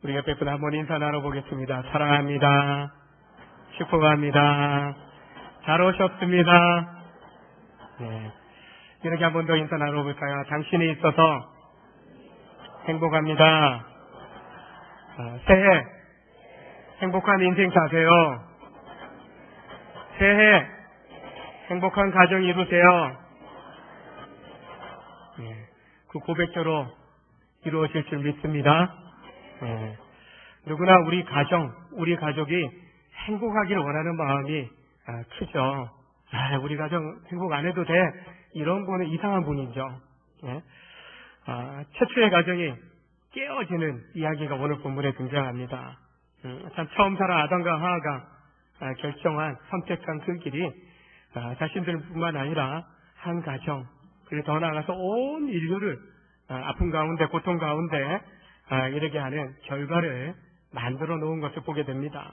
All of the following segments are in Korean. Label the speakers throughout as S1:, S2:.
S1: 우리 옆에 분 한번 인사 나눠보겠습니다. 사랑합니다. 축복합니다. 잘 오셨습니다. 네. 이렇게 한 번 더 인사 나눠볼까요? 당신이 있어서 행복합니다. 새해 행복한 인생 사세요. 새해 행복한 가정 이루세요. 네. 그 고백대로 이루어질 줄 믿습니다. 네. 누구나 우리 가족이 행복하기를 원하는 마음이 크죠. 우리 가정 행복 안 해도 돼. 이런 분은 이상한 분이죠. 네. 최초의 가정이 깨어지는 이야기가 오늘 본문에 등장합니다. 참 처음 살아 아담과 하와가 선택한 그 길이 자신들뿐만 아니라 한 가정, 그리고 더 나아가서 온 인류를 아픔 가운데, 고통 가운데 이렇게 하는 결과를 만들어 놓은 것을 보게 됩니다.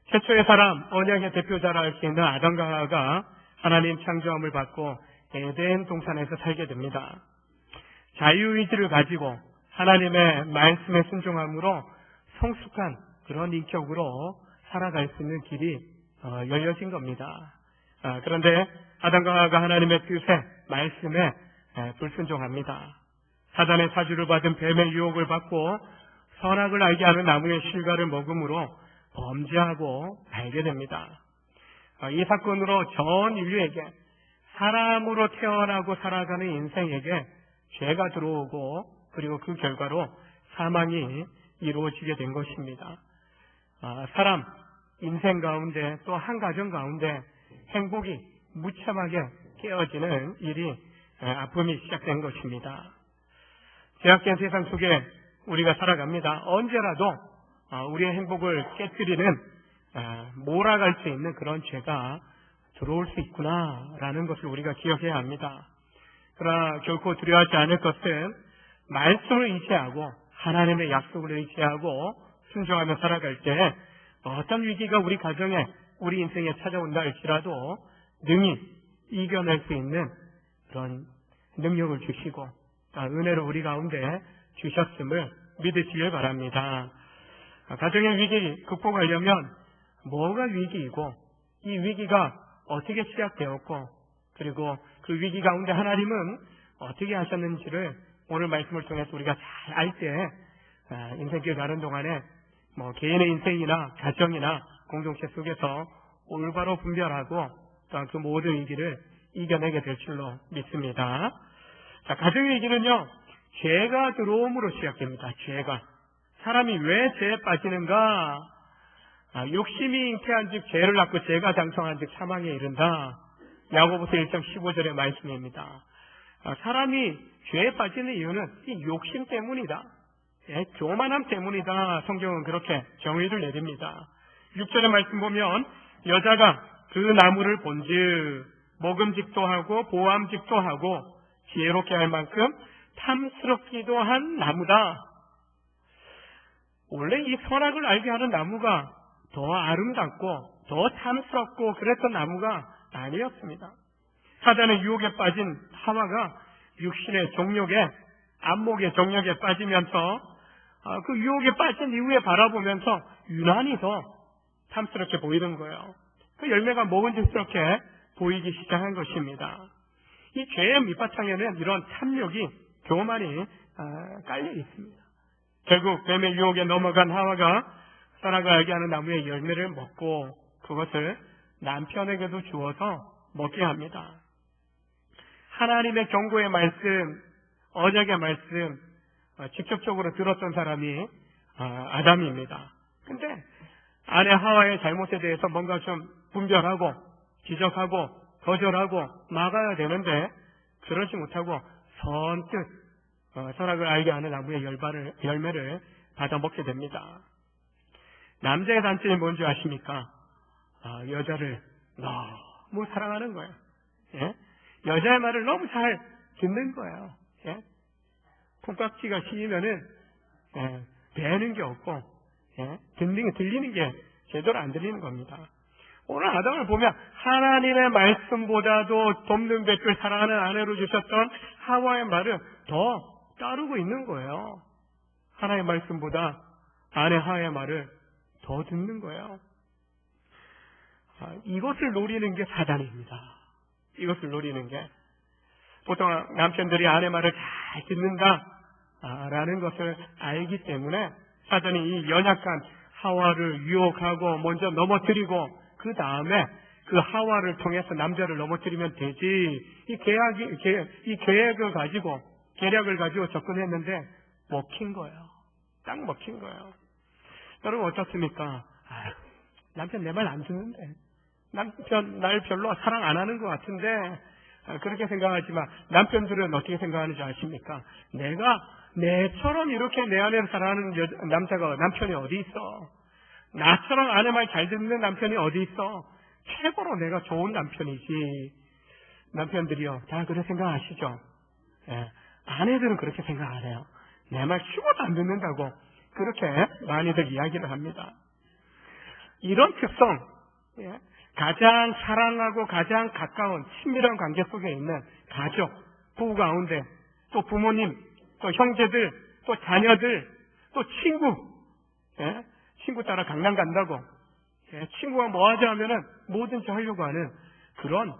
S1: 최초의 사람, 언약의 대표자라 할 수 있는 아담과 하와가 하나님 창조함을 받고 에덴 동산에서 살게 됩니다. 자유의지를 가지고 하나님의 말씀에 순종함으로 성숙한 그런 인격으로 살아갈 수 있는 길이 열려진 겁니다. 그런데 아담과 하와가 하나님의 뜻에, 말씀에 불순종합니다. 사단의 사주를 받은 뱀의 유혹을 받고 선악을 알게 하는 나무의 실과를 먹음으로 범죄하고 말게 됩니다. 이 사건으로 전 인류에게, 사람으로 태어나고 살아가는 인생에게 죄가 들어오고, 그리고 그 결과로 사망이 이루어지게 된 것입니다. 사람 인생 가운데, 또 한 가정 가운데 행복이 무참하게 깨어지는 일이, 아픔이 시작된 것입니다. 죄악된 세상 속에 우리가 살아갑니다. 언제라도 우리의 행복을 깨뜨리는, 몰아갈 수 있는 그런 죄가 들어올 수 있구나라는 것을 우리가 기억해야 합니다. 그러나 결코 두려워하지 않을 것은 말씀을 의지하고 하나님의 약속을 의지하고 순종하며 살아갈 때 어떤 위기가 우리 가정에, 우리 인생에 찾아온다 할지라도 능히 이겨낼 수 있는 그런 능력을 주시고 은혜를 우리 가운데 주셨음을 믿으시길 바랍니다. 가정의 위기 극복하려면 뭐가 위기이고, 이 위기가 어떻게 시작되었고, 그리고 그 위기 가운데 하나님은 어떻게 하셨는지를 오늘 말씀을 통해서 우리가 잘 알 때 인생길 가는 동안에 개인의 인생이나 가정이나 공동체 속에서 올바로 분별하고 또 그 모든 위기를 이겨내게 될 줄로 믿습니다. 자, 가정의 위기는요, 죄가 들어옴으로 시작됩니다. 죄가. 사람이 왜 죄에 빠지는가? 욕심이 잉태한 즉 죄를 낳고 죄가 장성한 즉 사망에 이른다. 야고보서 1장 15절의 말씀입니다. 사람이 죄에 빠지는 이유는 이 욕심 때문이다. 교만함 때문이다. 성경은 그렇게 정의를 내립니다. 6절의 말씀 보면 여자가 그 나무를 본즉 먹음직도 하고 보암직도 하고 지혜롭게 할 만큼 탐스럽기도 한 나무다. 원래 이 선악을 알게 하는 나무가 더 아름답고 더 탐스럽고 그랬던 나무가 아니었습니다. 사단의 유혹에 빠진 하와가 육신의 정욕에, 안목의 정욕에 빠지면서 그 유혹에 빠진 이후에 바라보면서 유난히 더 탐스럽게 보이는 거예요. 그 열매가 먹은직스럽게 보이기 시작한 것입니다. 이 죄의 밑바탕에는 이런 탐욕이, 교만이 깔려 있습니다. 결국 뱀의 유혹에 넘어간 하와가 선악을 알게 하는 나무의 열매를 먹고 그것을 남편에게도 주어서 먹게 합니다. 하나님의 경고의 말씀, 언약의 말씀 직접적으로 들었던 사람이 아담입니다. 근데 아내 하와의 잘못에 대해서 뭔가 좀 분별하고 지적하고 거절하고 막아야 되는데 그러지 못하고 선뜻 선악을 알게 하는 나무의 열매를 받아 먹게 됩니다. 남자의 단점이 뭔지 아십니까? 여자를 너무 사랑하는 거예요. 예? 여자의 말을 너무 잘 듣는 거예요. 예? 콩깍지가 씌이면은 배는 게 없고 들리는 게 제대로 안 들리는 겁니다. 오늘 아담을 보면 하나님의 말씀보다도 돕는 뱃을 사랑하는 아내로 주셨던 하와의 말을 더 따르고 있는 거예요. 하나님의 말씀보다 아내 하의 말을 더 듣는 거예요. 이것을 노리는 게 사단입니다. 이것을 노리는 게. 보통 남편들이 아내 말을 잘 듣는다라는 것을 알기 때문에 사단이 이 연약한 하와를 유혹하고 먼저 넘어뜨리고 그 다음에 그 하와를 통해서 남자를 넘어뜨리면 되지. 이 계획을 가지고 계략을 가지고 접근했는데 먹힌 거예요. 딱 먹힌 거예요. 여러분 어떻습니까? 남편 내 말 안 듣는데, 남편 날 별로 사랑 안 하는 것 같은데, 그렇게 생각하지만 남편들은 어떻게 생각하는지 아십니까? 내처럼 이렇게 내 아내를 사랑하는 남편이 어디 있어? 나처럼 아내 말 잘 듣는 남편이 어디 있어? 최고로 내가 좋은 남편이지. 남편들이요, 다 그렇게 생각하시죠? 예, 아내들은 그렇게 생각 안 해요. 내 말 죽어도 안 듣는다고 그렇게 많이들 이야기를 합니다. 이런 특성, 예, 가장 사랑하고 가장 가까운 친밀한 관계 속에 있는 가족, 부부 가운데 또 부모님, 또 형제들, 또 자녀들, 또 친구, 예, 친구 따라 강남 간다고, 예, 친구가 뭐 하자 하면은 뭐든지 하려고 하는 그런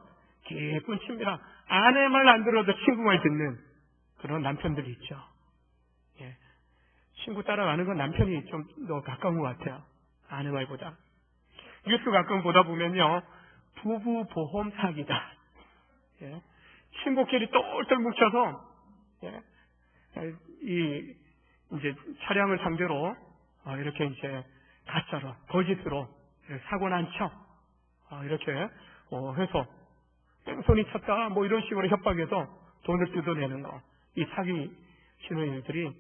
S1: 깊은 친밀한, 아내 말 안 들어도 친구 말 듣는 그런 남편들이 있죠. 예, 친구 따라가는 건 남편이 좀 더 가까운 것 같아요. 아내 말보다. 뉴스 가끔 보다 보면요, 부부 보험 사기다. 예, 친구끼리 똘똘 뭉쳐서, 예, 이제 차량을 상대로 이렇게 이제 가짜로, 거짓으로 사고 난 척 이렇게 해서 뺑소니 쳤다 뭐 이런 식으로 협박해서 돈을 뜯어내는 거. 이 사기 치는 일들이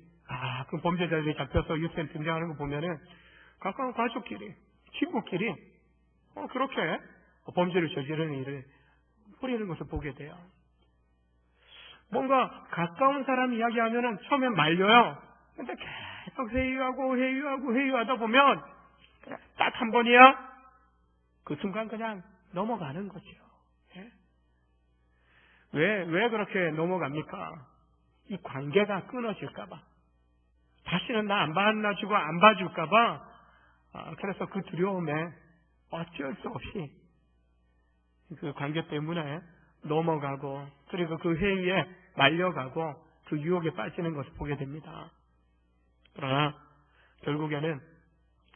S1: 그 범죄자들이 잡혀서 뉴스에 등장하는 거 보면은 가까운 가족끼리, 친구끼리 그렇게 범죄를 저지르는 일을 뿌리는 것을 보게 돼요. 뭔가 가까운 사람 이야기하면은 처음엔 말려요. 근데 계속 회유하다 보면 딱 한 번이야. 그 순간 그냥 넘어가는 거죠. 예? 왜 그렇게 넘어갑니까? 이 관계가 끊어질까봐. 다시는 나 안 만나주고 안 봐줄까봐. 그래서 그 두려움에 어쩔 수 없이 그 관계 때문에 넘어가고, 그리고 그 회의에 말려가고 그 유혹에 빠지는 것을 보게 됩니다. 그러나 결국에는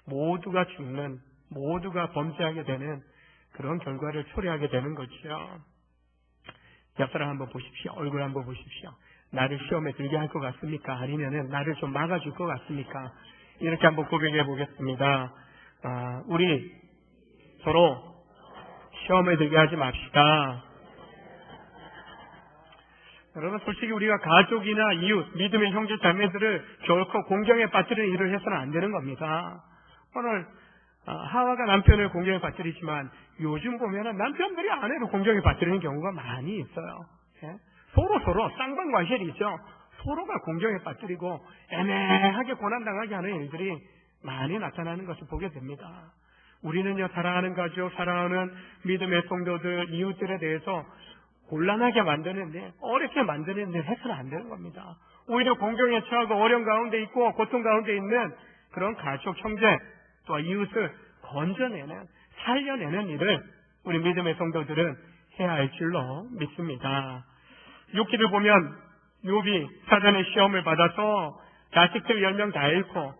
S1: 모두가 죽는, 모두가 범죄하게 되는 그런 결과를 초래하게 되는 거죠. 옆 사람 한번 보십시오. 얼굴 한번 보십시오. 나를 시험에 들게 할 것 같습니까? 아니면은 나를 좀 막아줄 것 같습니까? 이렇게 한번 고백해 보겠습니다. 우리 서로 시험에 들게 하지 맙시다. 여러분, 솔직히 우리가 가족이나 이웃, 믿음의 형제 자매들을 결코 공경에 빠뜨리는 일을 해서는 안 되는 겁니다. 오늘 하와가 남편을 공경에 빠뜨리지만 요즘 보면은 남편들이 아내를 공경에 빠뜨리는 경우가 많이 있어요. 예? 서로 쌍방관실이죠. 서로가 공경에 빠뜨리고 애매하게 고난당하게 하는 일들이 많이 나타나는 것을 보게 됩니다. 우리는요, 사랑하는 가족, 사랑하는 믿음의 성도들, 이웃들에 대해서 곤란하게 만드는데, 어렵게 만드는 데 해서는 안 되는 겁니다. 오히려 공경에 처하고 어려움 가운데 있고 고통 가운데 있는 그런 가족, 형제, 또 이웃을 건져내는, 살려내는 일을 우리 믿음의 성도들은 해야 할 줄로 믿습니다. 욥기를 보면 욥이 사단의 시험을 받아서 자식들 10명 다 잃고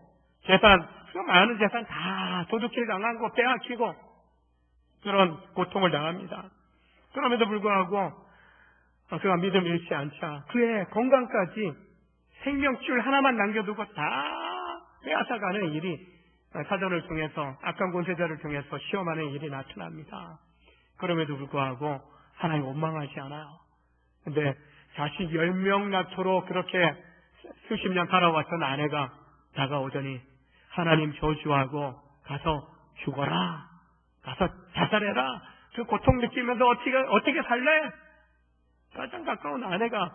S1: 재산, 그 많은 재산 다 도둑질 당하고 빼앗기고 그런 고통을 당합니다. 그럼에도 불구하고 그가 믿음 잃지 않자 그의 건강까지 생명줄 하나만 남겨두고 다 빼앗아가는 일이 사전을 통해서, 악한 권세자를 통해서 시험하는 일이 나타납니다. 그럼에도 불구하고 하나님 원망하지 않아요. 근데 자식 10명 낳도록 그렇게 수십 년 살아왔던 아내가 다가오더니 하나님 저주하고 가서 죽어라, 가서 자살해라, 그 고통 느끼면서 어떻게 살래? 가장 가까운 아내가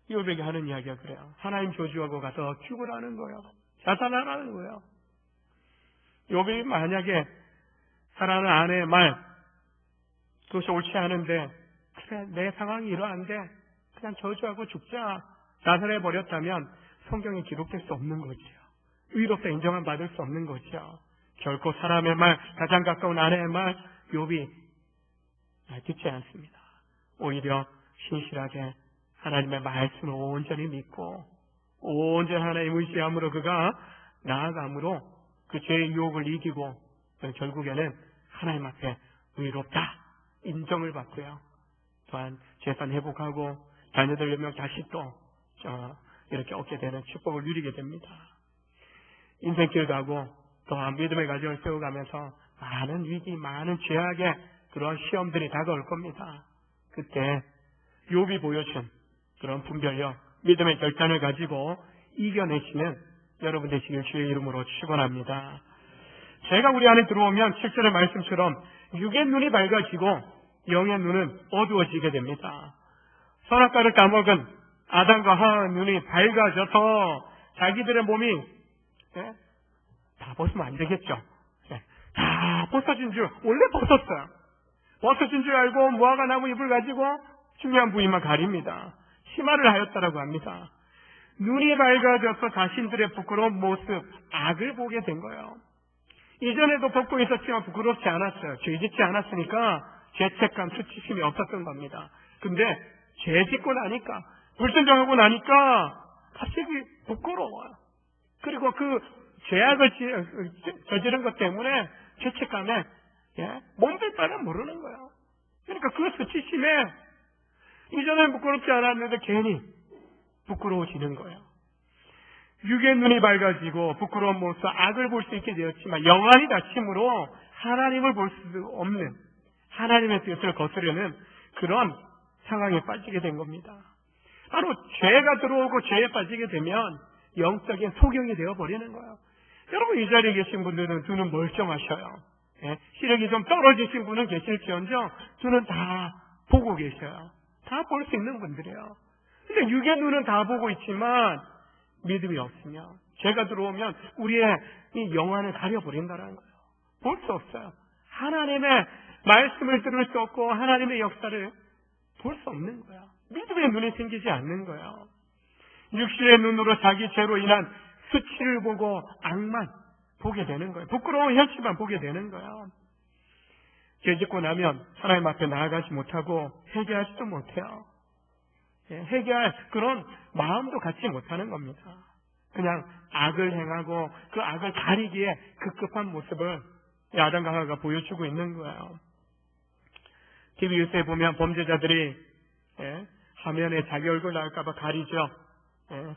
S1: 욥에게 하는 이야기가 그래요. 하나님 저주하고 가서 죽으라는 거예요. 자살하라는 거예요. 욥이 만약에 사랑하는 아내의 말, 그것이 옳지 않은데, 그래, 내 상황이 이러한데 그냥 저주하고 죽자, 자살해버렸다면 성경에 기록될 수 없는 거지요. 의롭다 인정을 받을 수 없는 거죠. 결코 사람의 말, 가장 가까운 아내의 말 욥이 듣지 않습니다. 오히려 신실하게 하나님의 말씀을 온전히 믿고 온전히 하나님 의지함으로 그가 나아감으로 그 죄의 유혹을 이기고 결국에는 하나님 앞에 의롭다 인정을 받고요. 또한 재산 회복하고 자녀들 몇 명 다시 또 이렇게 얻게 되는 축복을 누리게 됩니다. 인생길 가고 또한 믿음의 가정을 세워가면서 많은 위기, 많은 죄악의 그런 시험들이 다가올 겁니다. 그때 욥이 보여준 그런 분별력, 믿음의 결단을 가지고 이겨내시는 여러분 되시길 주의 이름으로 축원합니다. 죄가 우리 안에 들어오면 7절의 말씀처럼 육의 눈이 밝아지고 영의 눈은 어두워지게 됩니다. 선악과를 따먹은 아담과 하와의 눈이 밝아져서 자기들의 몸이 다 벗으면 안 되겠죠. 다 벗어진 줄 원래 벗었어요. 벗어진 줄 알고 무화과 나무 잎을 가지고 중요한 부위만 가립니다. 심화를 하였다라고 합니다. 눈이 밝아져서 자신들의 부끄러운 모습, 악을 보게 된 거예요. 이전에도 벗고 있었지만 부끄럽지 않았어요. 죄짓지 않았으니까 죄책감, 수치심이 없었던 겁니다. 근데 죄짓고 나니까, 불순종하고 나니까 갑자기 부끄러워요. 그리고 그 죄악을 저지른 것 때문에 죄책감에 몸둘 바를 모르는 거예요. 그러니까 그 수치심에 이전엔 부끄럽지 않았는데 괜히 부끄러워지는 거예요. 육의 눈이 밝아지고 부끄러운 모습, 악을 볼 수 있게 되었지만 영안이 닫힘으로 하나님을 볼 수 없는, 하나님의 뜻을 거스르는 그런 상황에 빠지게 된 겁니다. 바로 죄가 들어오고 죄에 빠지게 되면 영적인 소경이 되어버리는 거예요. 여러분 이 자리에 계신 분들은 눈은 멀쩡하셔요. 시력이 좀 떨어지신 분은 계실지언정 눈은 다 보고 계셔요. 다 볼 수 있는 분들이에요. 근데 육의 눈은 다 보고 있지만 믿음이 없으면, 죄가 들어오면 우리의 이 영안을 가려버린다는 거예요. 볼 수 없어요. 하나님의 말씀을 들을 수 없고 하나님의 역사를 볼 수 없는 거예요. 믿음의 눈이 생기지 않는 거예요. 육신의 눈으로 자기 죄로 인한 수치를 보고 악만 보게 되는 거예요. 부끄러운 현실만 보게 되는 거예요. 죄 짓고 나면 하나님 앞에 나아가지 못하고 회개하지도 못해요. 회개할 그런 마음도 갖지 못하는 겁니다. 그냥 악을 행하고 그 악을 가리기에 급급한 모습을 아담과 하와가 보여주고 있는 거예요. TV 뉴스에 보면 범죄자들이 화면에 자기 얼굴 나올까봐 가리죠.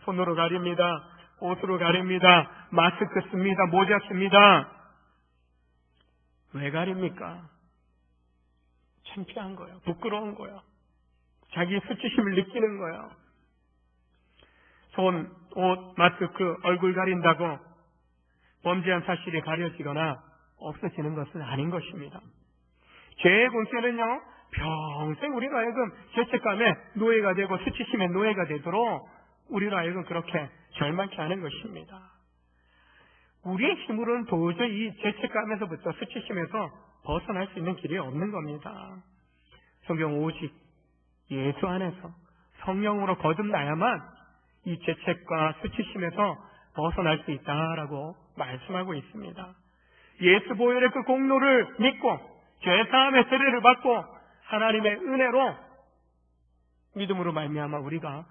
S1: 손으로 가립니다. 옷으로 가립니다. 마스크 씁니다. 모자 씁니다. 왜 가립니까? 창피한 거예요. 부끄러운 거예요. 자기 수치심을 느끼는 거예요. 손, 옷, 마스크, 얼굴 가린다고 범죄한 사실이 가려지거나 없어지는 것은 아닌 것입니다. 죄의 권세는요, 평생 우리로 하여금 죄책감에 노예가 되고 수치심의 노예가 되도록 우리로 하여금 그렇게 절망케 하는 것입니다. 우리의 힘으로는 도저히 이 죄책감에서부터 수치심에서 벗어날 수 있는 길이 없는 겁니다. 성경 오직 예수 안에서 성령으로 거듭나야만 이 죄책과 수치심에서 벗어날 수 있다라고 말씀하고 있습니다. 예수 보혈의 그 공로를 믿고 죄사함의 세례를 받고 하나님의 은혜로 믿음으로 말미암아 우리가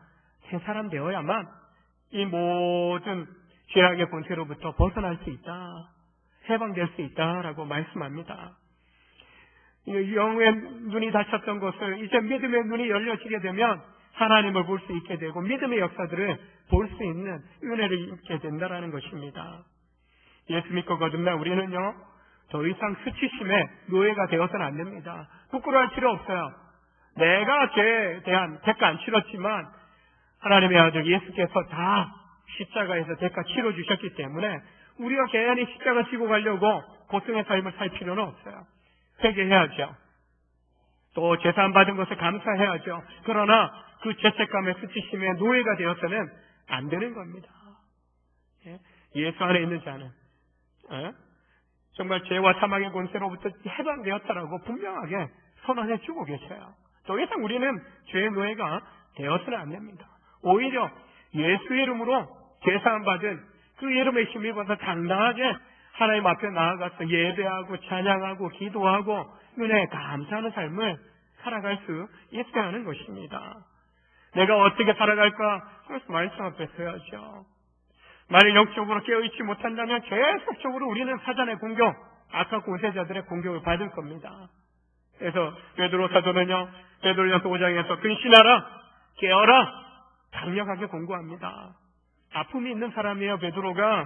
S1: 새 사람 되어야만 이 모든 죄악의 본체로부터 벗어날 수 있다, 해방될 수 있다라고 말씀합니다. 영의 눈이 닫혔던 것을 이제 믿음의 눈이 열려지게 되면 하나님을 볼 수 있게 되고 믿음의 역사들을 볼 수 있는 은혜를 입게 된다라는 것입니다. 예수 믿고 거듭나 우리는요, 더 이상 수치심에 노예가 되어서는 안 됩니다. 부끄러워할 필요 없어요. 내가 죄에 대한 대가 안 치렀지만 하나님의 아들 예수께서 다 십자가에서 대가 치러주셨기 때문에 우리가 개연히 십자가 지고 가려고 고통의 삶을 살 필요는 없어요. 회개해야죠. 또 제사함 받은 것을 감사해야죠. 그러나 그 죄책감의 수치심에 노예가 되어서는 안 되는 겁니다. 예수 안에 있는 자는 정말 죄와 사망의 권세로부터 해방되었다라고 분명하게 선언해 주고 계셔요. 더 이상 우리는 죄의 노예가 되어서는 안 됩니다. 오히려 예수의 이름으로 제사함 받은 그 이름에 힘입어서 당당하게 하나님 앞에 나아가서 예배하고 찬양하고 기도하고 은혜에 감사하는 삶을 살아갈 수 있어야 하는 것입니다. 내가 어떻게 살아갈까? 그래서 말씀 앞에 서야죠. 만일 영적으로 깨어있지 못한다면 계속적으로 우리는 사단의 공격, 악한 권세자들의 공격을 받을 겁니다. 그래서 베드로 사도는요, 베드로전서 5장에서 근신하라, 깨어라, 강력하게 공고합니다. 아픔이 있는 사람이에요. 베드로가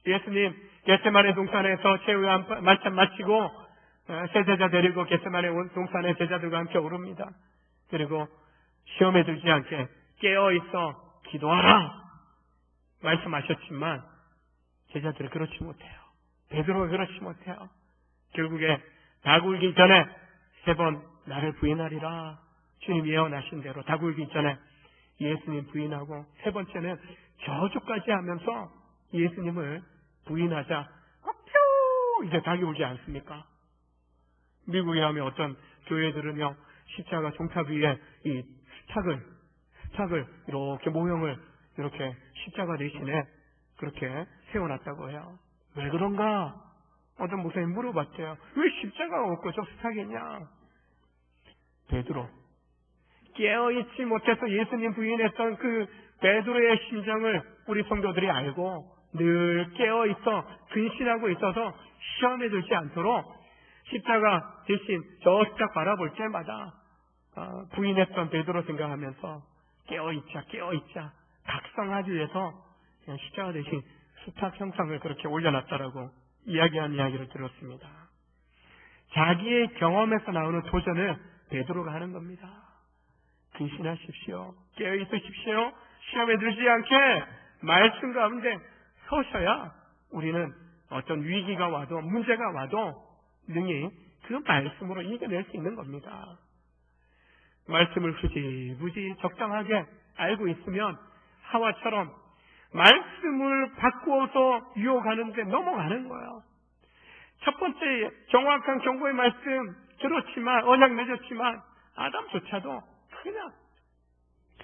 S1: 예수님 겟세마네 동산에서 최후의 만찬 마치고 세 제자 데리고 겟세마네 동산에 제자들과 함께 오릅니다. 그리고 시험에 들지 않게 깨어있어 기도하라 말씀하셨지만 제자들은 그렇지 못해요. 베드로가 그렇지 못해요. 결국에 닭 울기 전에 3번 나를 부인하리라. 주님 예언하신 대로 닭 울기 전에 예수님 부인하고 3번째는 저주까지 하면서 예수님을 부인하자 이제 닭이 울지 않습니까? 미국에 하면 어떤 교회들은요, 십자가 종탑 위에 이 스탁을 이렇게 모형을 이렇게 십자가 대신에 그렇게 세워놨다고 해요. 왜 그런가? 어떤 목사님 물어봤대요. 왜 십자가가 없고 저 스탁이냐? 베드로, 깨어있지 못해서 예수님 부인했던 그 베드로의 심정을 우리 성도들이 알고 늘 깨어있어 근신하고 있어서 시험에 들지 않도록 십자가 대신 저 스탁 바라볼 때마다 부인했던 베드로 생각하면서 깨어있자 각성하기 위해서 그냥 십자가 대신 스탁 형상을 그렇게 올려놨다라고 이야기한 이야기를 들었습니다. 자기의 경험에서 나오는 도전을 베드로가 하는 겁니다. 근신하십시오. 깨어있으십시오. 시험에 들지 않게 말씀 가운데 서셔야 우리는 어떤 위기가 와도 문제가 와도 능히 그 말씀으로 이겨낼 수 있는 겁니다. 말씀을 후지부지 적당하게 알고 있으면 하와처럼 말씀을 바꾸어서 유혹하는데 넘어가는 거예요. 첫 번째 정확한 경고의 말씀 들었지만 언약 맺었지만 아담조차도 그냥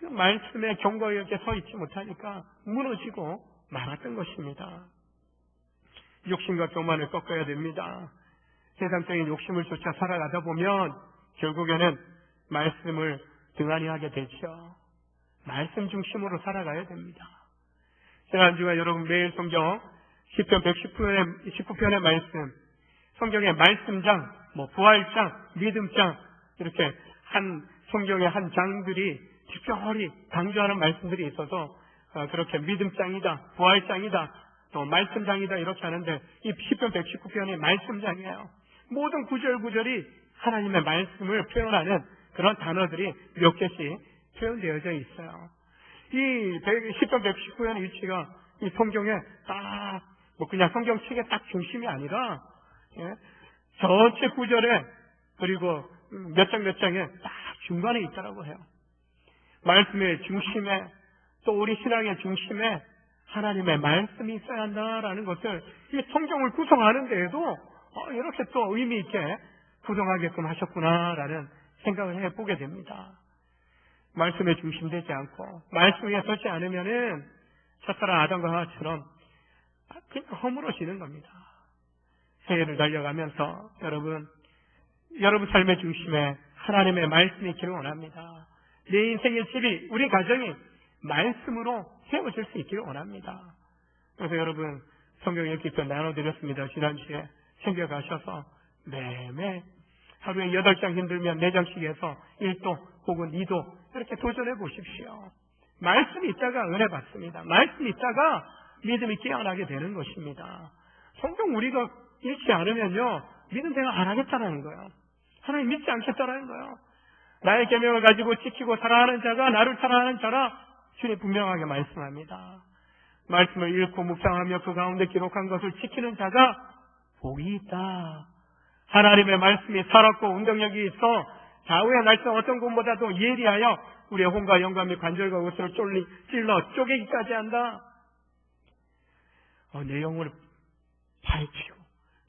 S1: 그 말씀의 경고에 서 있지 못하니까 무너지고 말았던 것입니다. 욕심과 교만을 꺾어야 됩니다. 세상적인 욕심을 쫓아 살아가다 보면 결국에는 말씀을 등한히 하게 되죠. 말씀 중심으로 살아가야 됩니다. 지난주에 여러분 매일 성경 시편 119편의 말씀, 성경의 말씀장, 부활장, 믿음장 이렇게 한 성경의 한 장들이 특별히 강조하는 말씀들이 있어서 그렇게 믿음장이다, 부활장이다, 또 말씀장이다 이렇게 하는데 이 시편 119편이 말씀장이에요. 모든 구절구절이 하나님의 말씀을 표현하는 그런 단어들이 몇 개씩 표현되어져 있어요. 이 시편 119편의 위치가 이 성경에 딱 그냥 성경책의 딱 중심이 아니라 전체 구절에 그리고 몇 장에 딱 중간에 있다라고 해요. 말씀의 중심에 또 우리 신앙의 중심에 하나님의 말씀이 있어야 한다라는 것을 이 성경을 구성하는 데에도 이렇게 또 의미 있게 구성하게끔 하셨구나라는 생각을 해보게 됩니다. 말씀에 중심되지 않고 말씀 위에 서지 않으면은 첫사랑 아담과 하와처럼 그냥 허물어지는 겁니다. 새해를 달려가면서 여러분 삶의 중심에 하나님의 말씀이 있기를 원합니다. 내 인생의 집이 우리 가정이 말씀으로 세워질 수 있기를 원합니다. 그래서 여러분 성경 읽기편 나눠드렸습니다. 지난주에 챙겨가셔서 매매 하루에 8장 힘들면 4장씩 해서 1도 혹은 2도 이렇게 도전해 보십시오. 말씀이 있다가 은혜 받습니다. 말씀이 있다가 믿음이 깨어나게 되는 것입니다. 성경 우리가 읽지 않으면요 믿음 생활 안 하겠다는 거예요. 하나님 믿지 않겠다는 거예요. 나의 계명을 가지고 지키고 사랑하는 자가 나를 사랑하는 자라 주님 분명하게 말씀합니다. 말씀을 읽고 묵상하며 그 가운데 기록한 것을 지키는 자가 복이 있다. 하나님의 말씀이 살았고 운동력이 있어 좌우의 날선 어떤 것보다도 예리하여 우리의 혼과 영과 및 관절과 옷을 찔러 쪼개기까지 한다. 내 영혼을 파헤치고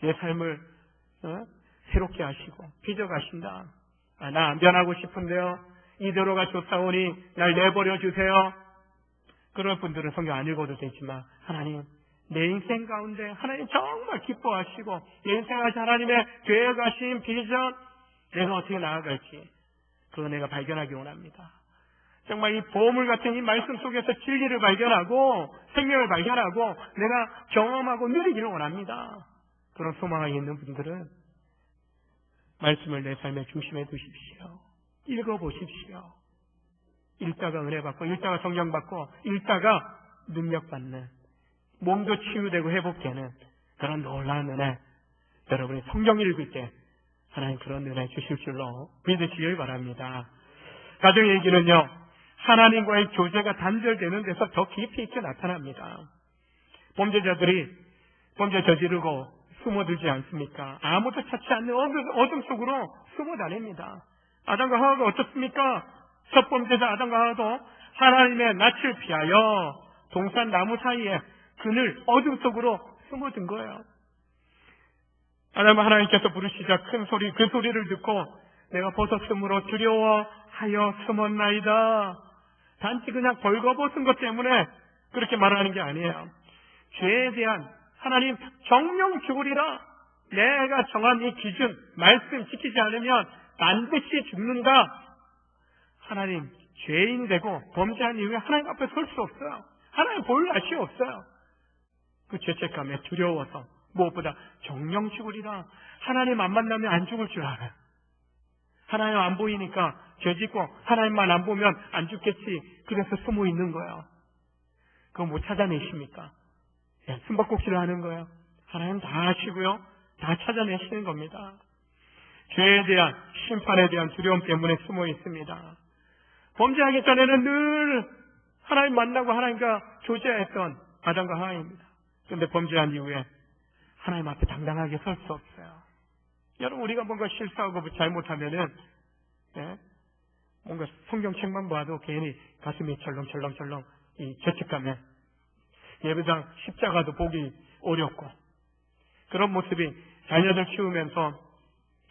S1: 내 삶을 새롭게 하시고 빚어가신다. 나 안 변하고 싶은데요. 이대로가 좋사오니 날 내버려 주세요. 그런 분들은 성경 안 읽어도 되지만 하나님 내 인생 가운데 하나님 정말 기뻐하시고 내 인생을 하나님의 계획하신 비전, 내가 어떻게 나아갈지 그거 내가 발견하기 원합니다. 정말 이 보물 같은 이 말씀 속에서 진리를 발견하고 생명을 발견하고 내가 경험하고 누리기를 원합니다. 그런 소망이 있는 분들은 말씀을 내 삶의 중심에 두십시오. 읽어보십시오. 읽다가 은혜 받고 읽다가 성령 받고 읽다가 능력 받는, 몸도 치유되고 회복되는 그런 놀라운 은혜, 여러분이 성경 읽을 때 하나님 그런 은혜 주실 줄로 믿으시길 바랍니다. 가정 얘기는요, 하나님과의 교제가 단절되는 데서 더 깊이 있게 나타납니다. 범죄자들이 범죄 저지르고 숨어들지 않습니까? 아무도 찾지 않는 어둠 속으로 숨어 다닙니다. 아담과 하와가 어떻습니까? 첫 범죄자 아담과 하와도 하나님의 낯을 피하여 동산 나무 사이에 그늘 어둠 속으로 숨어든 거예요. 아담은 하나님께서 부르시자 큰 소리, 그 소리를 듣고 내가 벗었으므로 두려워하여 숨었나이다. 단지 그냥 벌거벗은 것 때문에 그렇게 말하는 게 아니에요. 죄에 대한 하나님 정령 죽으리라. 내가 정한 이 기준, 말씀 지키지 않으면 반드시 죽는다. 하나님 죄인이 되고 범죄한 이후에 하나님 앞에 설 수 없어요. 하나님 볼 날이 없어요. 그 죄책감에 두려워서 무엇보다 정령 죽으리라. 하나님 안 만나면 안 죽을 줄 알아요. 하나님 안 보이니까 죄 짓고 하나님만 안 보면 안 죽겠지. 그래서 숨어 있는 거예요. 그거 못 찾아내십니까? 숨바꼭질을 하는 거예요. 하나님 다 아시고요. 다 찾아내시는 겁니다. 죄에 대한, 심판에 대한 두려움 때문에 숨어 있습니다. 범죄하기 전에는 늘 하나님 만나고 하나님과 교제했던 아담과 하와입니다. 그런데 범죄한 이후에 하나님 앞에 당당하게 설 수 없어요. 여러분, 우리가 뭔가 실수하고 잘못하면은, 뭔가 성경책만 봐도 괜히 가슴이 철렁철렁 이 죄책감에 예배당 십자가도 보기 어렵고, 그런 모습이 자녀들 키우면서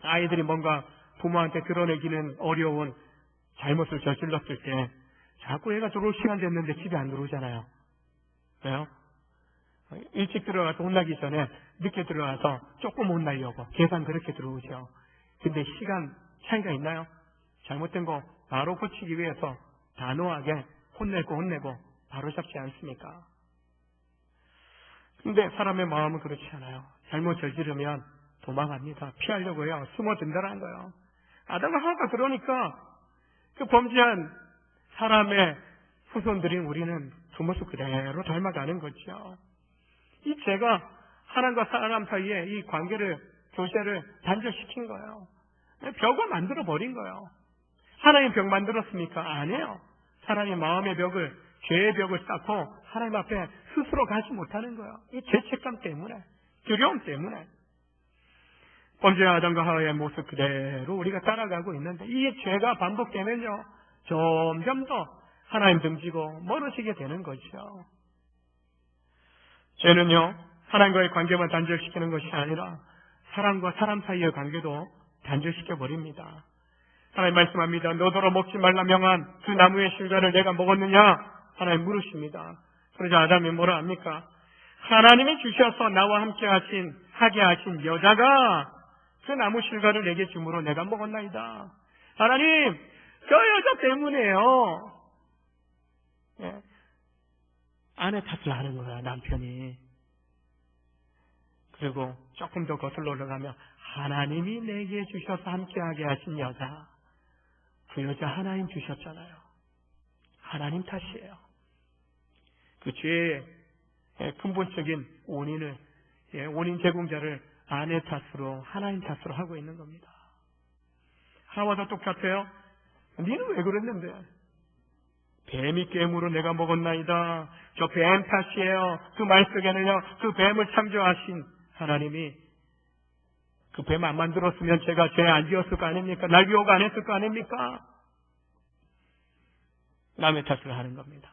S1: 아이들이 뭔가 부모한테 드러내기는 어려운 잘못을 저질렀을 때 자꾸 애가 들어올 시간 됐는데 집에 안 들어오잖아요. 왜요? 일찍 들어가서 혼나기 전에 늦게 들어가서 조금 혼나려고 계산 그렇게 들어오죠. 근데 시간 차이가 있나요? 잘못된 거 바로 고치기 위해서 단호하게 혼내고 바로 잡지 않습니까? 근데 사람의 마음은 그렇지 않아요. 잘못 저지르면 도망갑니다. 피하려고 해요. 숨어든다는 거예요. 아담과 하와가 그러니까 그 범죄한 사람의 후손들인 우리는 그 모습 그대로 닮아가는 거죠. 이 죄가 하나님과 사람 사이에 이 관계를, 교제를 단절시킨 거예요. 벽을 만들어 버린 거예요. 하나님 벽 만들었습니까? 아니에요. 사람이 마음의 벽을, 죄의 벽을 쌓고 하나님 앞에 스스로 가지 못하는 거예요. 이 죄책감 때문에, 두려움 때문에. 범죄한 아담과 하와의 모습 그대로 우리가 따라가고 있는데, 이 죄가 반복되면요, 점점 더 하나님 등지고 멀어지게 되는 거죠. 죄는요, 하나님과의 관계만 단절시키는 것이 아니라 사람과 사람 사이의 관계도 단절시켜버립니다. 하나님 말씀합니다. 너더러 먹지 말라 명한 그 나무의 실과를 내가 먹었느냐? 하나님 물으십니다. 그러자 아담이 뭐라 합니까? 하나님이 주셔서 나와 하게 하신 여자가 그 나무 실과를 내게 주므로 내가 먹었나이다. 하나님, 저 여자 때문에요. 아내 탓을 하는 거야, 남편이. 그리고 조금 더 거슬러 올라가면 하나님이 내게 주셔서 함께하게 하신 여자, 그 여자 하나님 주셨잖아요. 하나님 탓이에요. 그 죄의 근본적인 원인을, 원인 제공자를 아내 탓으로, 하나님 탓으로 하고 있는 겁니다. 하와도 똑같아요. 니는 왜 그랬는데? 뱀이 깨물어 내가 먹었나이다. 저 뱀 탓이에요. 그 말 속에는요, 그 뱀을 창조하신 하나님이 그 뱀 안 만들었으면 제가 죄 안 지었을 거 아닙니까? 날 유혹 안 했을 거 아닙니까? 남의 탓을 하는 겁니다.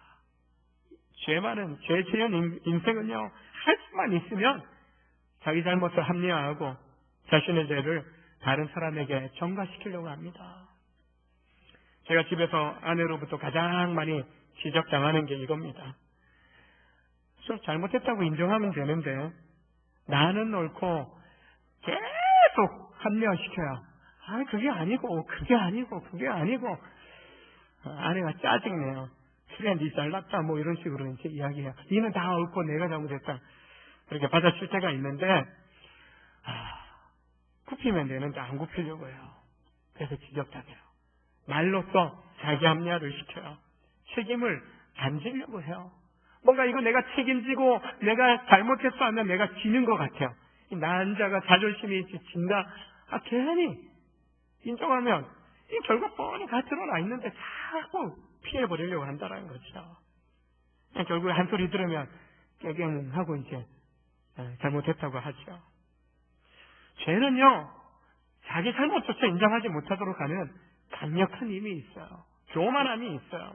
S1: 죄 많은, 죄 지은 인생은요, 할 수만 있으면 자기 잘못을 합리화하고 자신의 죄를 다른 사람에게 전가시키려고 합니다. 제가 집에서 아내로부터 가장 많이 지적당하는 게 이겁니다. 좀 잘못했다고 인정하면 되는데 나는 옳고 계속 합리화시켜요. 그게 아니고 아내가 짜증내요. 그래, 니 잘났다 뭐 이런 식으로 이제 이야기해요. 니는 다 옳고 내가 잘못했다. 그렇게 받아칠 때가 있는데 굽히면 되는데 안 굽히려고 해요. 그래서 지적당해요. 말로써 자기 합리화를 시켜요. 책임을 안 지려고 해요. 뭔가 이거 내가 책임지고 내가 잘못했어 하면 내가 지는 것 같아요. 이 난자가 자존심이 진다. 괜히 인정하면 이 결과 뻔히 다 드러나 있는데 자꾸 피해버리려고 한다는 거죠. 결국에 한 소리 들으면 깨갱하고 이제 잘못했다고 하죠. 죄는요, 자기 잘못조차 인정하지 못하도록 하는 강력한 힘이 있어요. 교만함이 있어요.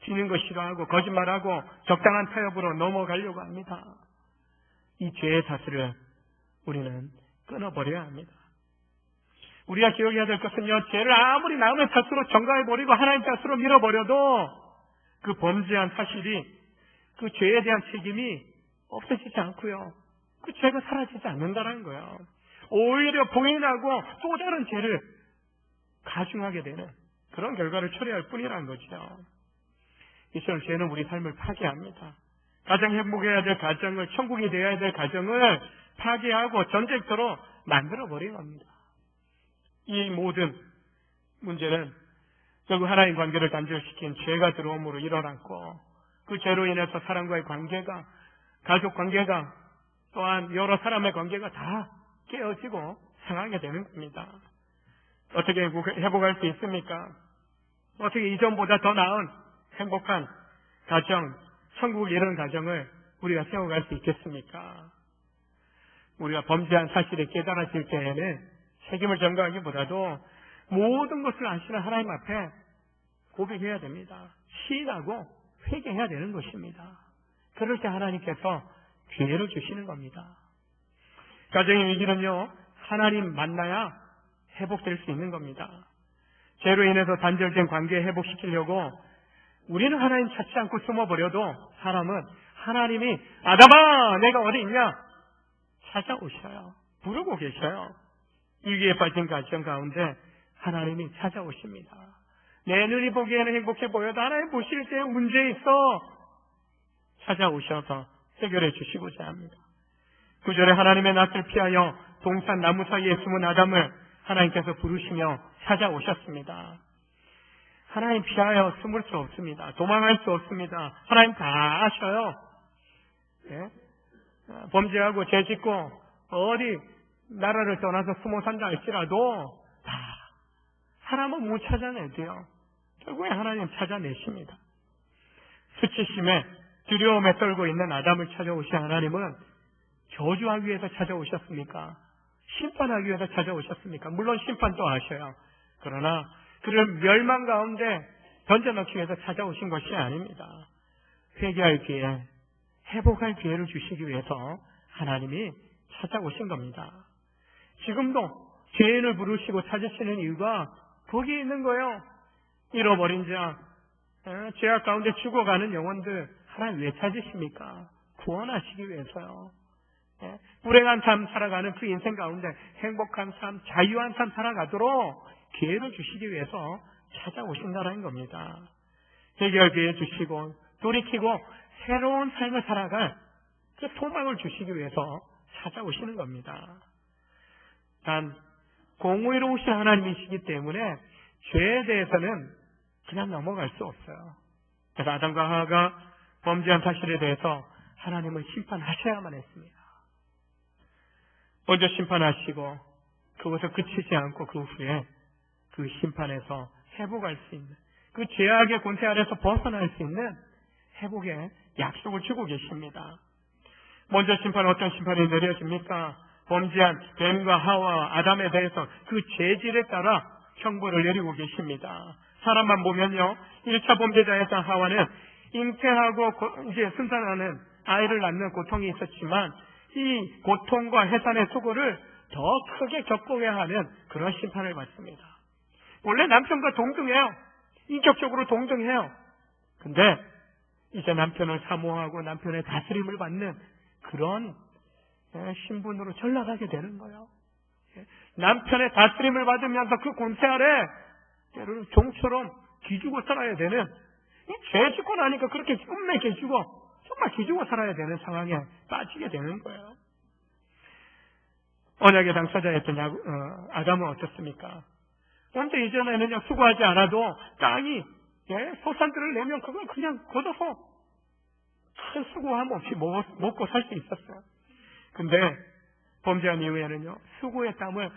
S1: 지는 거 싫어하고 거짓말하고 적당한 타협으로 넘어가려고 합니다. 이 죄의 사슬을 우리는 끊어버려야 합니다. 우리가 기억해야 될 것은요, 죄를 아무리 남의 탓으로 전가해버리고 하나님 탓으로 밀어버려도 그 범죄한 사실이 그 죄에 대한 책임이 없어지지 않고요. 그 죄가 사라지지 않는다는 거예요. 오히려 봉인하고 또 다른 죄를 가중하게 되는 그런 결과를 초래할 뿐이라는 거죠. 이처럼 죄는 우리 삶을 파괴합니다. 가정 행복해야 될 가정을, 천국이 되어야 될 가정을 파괴하고 전쟁터로 만들어버리는 겁니다. 이 모든 문제는 결국 하나님 관계를 단절시킨 죄가 들어옴으로 일어났고, 그 죄로 인해서 사람과의 관계가, 가족 관계가, 또한 여러 사람의 관계가 다 깨어지고 상하게 되는 겁니다. 어떻게 회복할 수 있습니까? 어떻게 이전보다 더 나은 행복한 가정, 천국을 이루는 가정을 우리가 세워갈 수 있겠습니까? 우리가 범죄한 사실이 깨달아질 때에는 책임을 전가하기보다도 모든 것을 아시는 하나님 앞에 고백해야 됩니다. 시인하고 회개해야 되는 것입니다. 그럴 때 하나님께서 기회를 주시는 겁니다. 가정의 위기는요, 하나님 만나야 회복될 수 있는 겁니다. 죄로 인해서 단절된 관계 회복시키려고 우리는 하나님 찾지 않고 숨어버려도 사람은 하나님이 아담아 내가 어디 있냐 찾아오셔요. 부르고 계셔요. 이 위에 빠진 가정 가운데 하나님이 찾아오십니다. 내 눈이 보기에는 행복해 보여도 하나님 보실 때 문제 있어 찾아오셔서 해결해 주시고자 합니다. 9절에 하나님의 낯을 피하여 동산 나무 사이에 숨은 아담을 하나님께서 부르시며 찾아오셨습니다. 하나님 피하여 숨을 수 없습니다. 도망할 수 없습니다. 하나님 다 아셔요. 예? 범죄하고 죄짓고 어디 나라를 떠나서 숨어 산다 할지라도 다 사람은 못 찾아내대요. 결국에 하나님 찾아내십니다. 수치심에 두려움에 떨고 있는 아담을 찾아오신 하나님은 저주하기 위해서 찾아오셨습니까? 심판하기 위해서 찾아오셨습니까? 물론 심판도 하셔요. 그러나 그를 멸망 가운데 던져넣기 위해서 찾아오신 것이 아닙니다. 회개할 기회, 회복할 기회를 주시기 위해서 하나님이 찾아오신 겁니다. 지금도 죄인을 부르시고 찾으시는 이유가 거기에 있는 거예요. 잃어버린 자, 죄악 가운데 죽어가는 영혼들 하나님 왜 찾으십니까? 구원하시기 위해서요. 불행한 삶 살아가는 그 인생 가운데 행복한 삶, 자유한 삶 살아가도록 기회를 주시기 위해서 찾아오신다는 겁니다. 해결 기회 주시고 돌이키고 새로운 삶을 살아갈 그 소망을 주시기 위해서 찾아오시는 겁니다. 단 공의로우신 하나님이시기 때문에 죄에 대해서는 그냥 넘어갈 수 없어요. 그래서 아담과 하와가 범죄한 사실에 대해서 하나님은 심판하셔야만 했습니다. 먼저 심판하시고 그것을 그치지 않고 그 후에 그 심판에서 회복할 수 있는, 그 죄악의 권세 아래서 벗어날 수 있는 회복의 약속을 주고 계십니다. 먼저 심판은 어떤 심판이 내려집니까? 범죄한 뱀과 하와, 아담에 대해서 그 죄질에 따라 형벌을 내리고 계십니다. 사람만 보면요, 1차 범죄자였던 하와는 잉태하고 이제 순산하는 아이를 낳는 고통이 있었지만 이 고통과 해산의 수고를 더 크게 겪어야 하는 그런 심판을 받습니다. 원래 남편과 동등해요. 인격적으로 동등해요. 근데 이제 남편을 사모하고 남편의 다스림을 받는 그런 신분으로 전락하게 되는 거예요. 남편의 다스림을 받으면서 그 권세 아래 때로는 종처럼 기죽어 살아야 되는, 죄 짓고 나니까 그렇게 꿈에 기죽어 정말 기죽어 살아야 되는 상황에 빠지게 되는 거예요. 언약의 당사자였던 아담은 어떻습니까? 그런데 이전에는요, 수고하지 않아도 땅이 소산들을 내면 그걸 그냥 걷어서 큰 수고함 없이 먹고 살 수 있었어요. 근데 범죄한 이후에는요, 수고의 땀을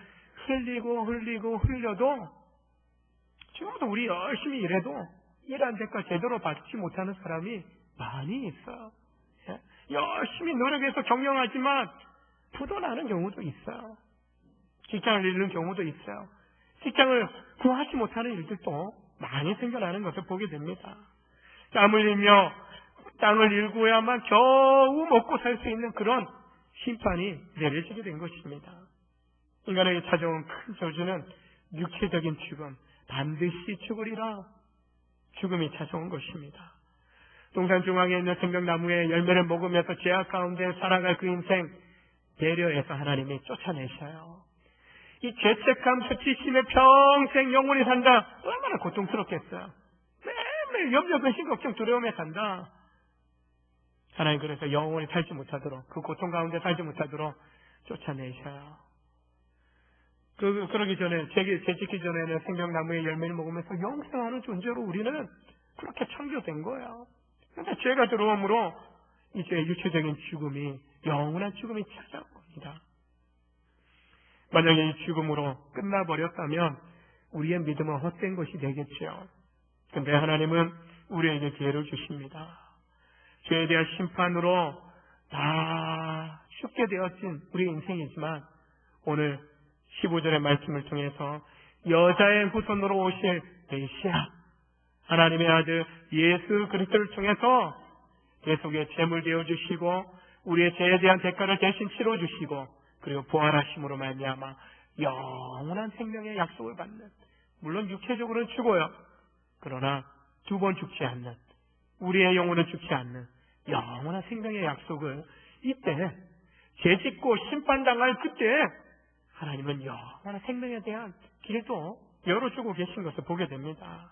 S1: 흘려도 지금도 우리 열심히 일해도 일한 대가 제대로 받지 못하는 사람이 많이 있어요. 열심히 노력해서 경영하지만 부도 나는 경우도 있어요. 직장을 잃는 경우도 있어요. 직장을 구하지 못하는 일들도 많이 생겨나는 것을 보게 됩니다. 땀을 흘리며 땅을 일구어야만 겨우 먹고 살 수 있는 그런 심판이 내려지게 된 것입니다. 인간에게 찾아온 큰 저주는 육체적인 죽음, 반드시 죽으리라 죽음이 찾아온 것입니다. 동산 중앙에 있는 생명나무의 열매를 먹으면서 죄악 가운데 살아갈 그 인생 배려해서 하나님이 쫓아내셔요. 이 죄책감, 수치심에 평생 영원히 산다. 얼마나 고통스럽겠어요. 매일 염려, 근심, 걱정, 두려움에 산다. 하나님 그래서 영원히 살지 못하도록, 그 고통 가운데 살지 못하도록 쫓아내셔요. 그러기 전에, 죄 짓기 전에는 생명나무의 열매를 먹으면서 영생하는 존재로 우리는 그렇게 창조된 거예요. 그런데 죄가 들어옴으로 이제 육체적인 죽음이, 영원한 죽음이 찾아옵니다. 만약에 이 죽음으로 끝나버렸다면 우리의 믿음은 헛된 것이 되겠죠. 그런데 하나님은 우리에게 기회를 주십니다. 죄에 대한 심판으로 다 죽게 되어진 우리의 인생이지만 오늘 15절의 말씀을 통해서 여자의 후손으로 오실 메시아 하나님의 아들 예수 그리스도를 통해서 계속의 제물 되어 주시고 우리의 죄에 대한 대가를 대신 치러 주시고 그리고 부활하심으로 말미암아 영원한 생명의 약속을 받는, 물론 육체적으로는 죽어요. 그러나 두 번 죽지 않는, 우리의 영혼은 죽지 않는 영원한 생명의 약속을 이때 죄짓고 심판당할 그때 하나님은 영원한 생명에 대한 길도 열어주고 계신 것을 보게 됩니다.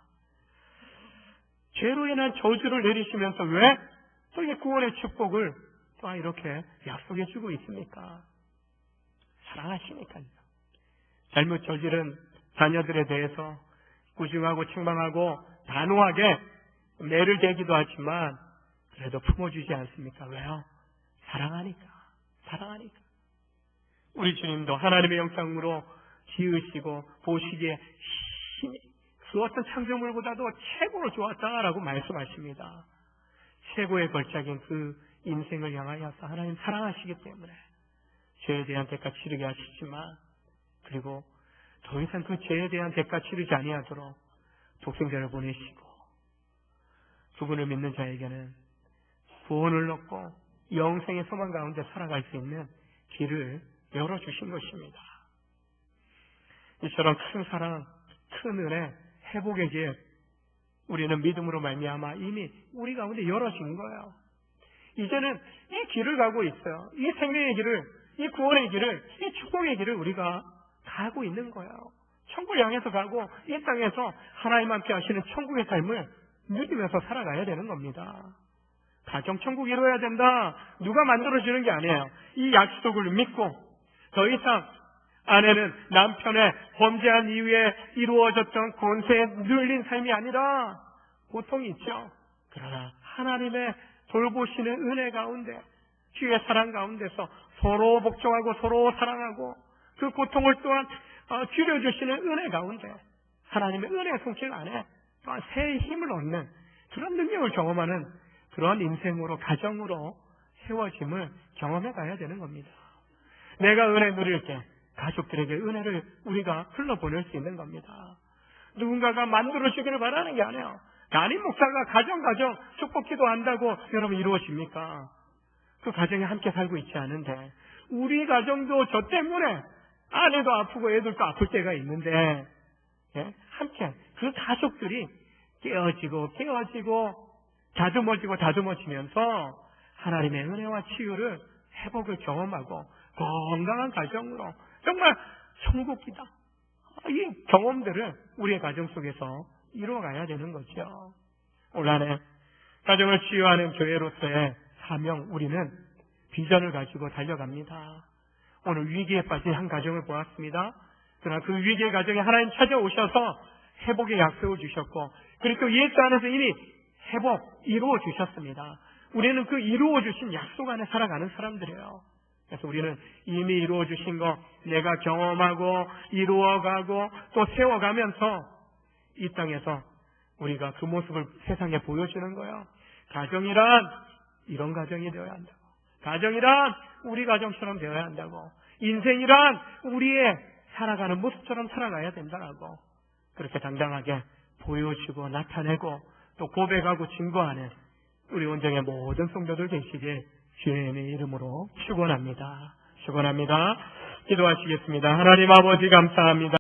S1: 죄로 인한 저주를 내리시면서 왜 또 이 구원의 축복을 또한 이렇게 약속해 주고 있습니까? 사랑하시니까요. 잘못 저지른 자녀들에 대해서 꾸중하고 책망하고 단호하게 매를 대기도 하지만 그래도 품어주지 않습니까? 왜요? 사랑하니까. 우리 주님도 하나님의 형상으로 지으시고 보시기에 그 어떤 창조물보다도 최고로 좋았다라고 말씀하십니다. 최고의 걸작인 그 인생을 향하여서 하나님 사랑하시기 때문에 죄에 대한 대가 치르게 하시지만 그리고 더 이상 그 죄에 대한 대가 치르지 아니하도록 독생자를 보내시고 그분을 믿는 자에게는 구원을 얻고 영생의 소망 가운데 살아갈 수 있는 길을 열어주신 것입니다. 이처럼 큰 사랑, 큰 은혜, 회복의 길 우리는 믿음으로 말미암아 이미 우리 가운데 열어진 거예요. 이제는 이 길을 가고 있어요. 이 생명의 길을, 이 구원의 길을, 이 축복의 길을 우리가 가고 있는 거예요. 천국을 향해서 가고 이 땅에서 하나님 함께 하시는 천국의 삶을 누리면서 살아가야 되는 겁니다. 가정천국 이루어야 된다. 누가 만들어주는 게 아니에요. 이 약속을 믿고 더 이상 아내는 남편의 범죄한 이후에 이루어졌던 권세에 눌린 삶이 아니라 고통이 있죠. 그러나 하나님의 돌보시는 은혜 가운데 주의 사랑 가운데서 서로 복종하고 서로 사랑하고 그 고통을 또한 줄여주시는 은혜 가운데 하나님의 은혜 손길 안에 또한 새 힘을 얻는 그런 능력을 경험하는 그런 인생으로 가정으로 세워짐을 경험해 가야 되는 겁니다. 내가 은혜 누릴 때 가족들에게 은혜를 우리가 흘러보낼 수 있는 겁니다. 누군가가 만들어주기를 바라는 게 아니에요. 담임 목사가 가정 축복 기도한다고 여러분 이루어집니까? 그 가정에 함께 살고 있지 않은데 우리 가정도 저 때문에 아내도 아프고 애들도 아플 때가 있는데 함께 그 가족들이 깨어지고 다듬어지면서 하나님의 은혜와 치유를 회복을 경험하고 건강한 가정으로 정말 천국이다. 이 경험들을 우리의 가정 속에서 이루어가야 되는 거죠. 올 한해 가정을 치유하는 교회로서의 사명, 우리는 비전을 가지고 달려갑니다. 오늘 위기에 빠진 한 가정을 보았습니다. 그러나 그 위기의 가정에 하나님 찾아오셔서 회복의 약속을 주셨고, 그리고 예수 안에서 이미 회복 이루어 주셨습니다. 우리는 그 이루어 주신 약속 안에 살아가는 사람들이에요. 그래서 우리는 이미 이루어 주신 거 내가 경험하고 이루어가고 또 세워가면서 이 땅에서 우리가 그 모습을 세상에 보여주는 거예요. 가정이란 이런 가정이 되어야 한다고. 가정이란 우리 가정처럼 되어야 한다고. 인생이란 우리의 살아가는 모습처럼 살아가야 된다고. 그렇게 당당하게 보여주고 나타내고 또 고백하고 증거하는 우리 온정의 모든 성도들 되시길 주님의 이름으로 축원합니다. 축원합니다. 기도하시겠습니다. 하나님 아버지 감사합니다.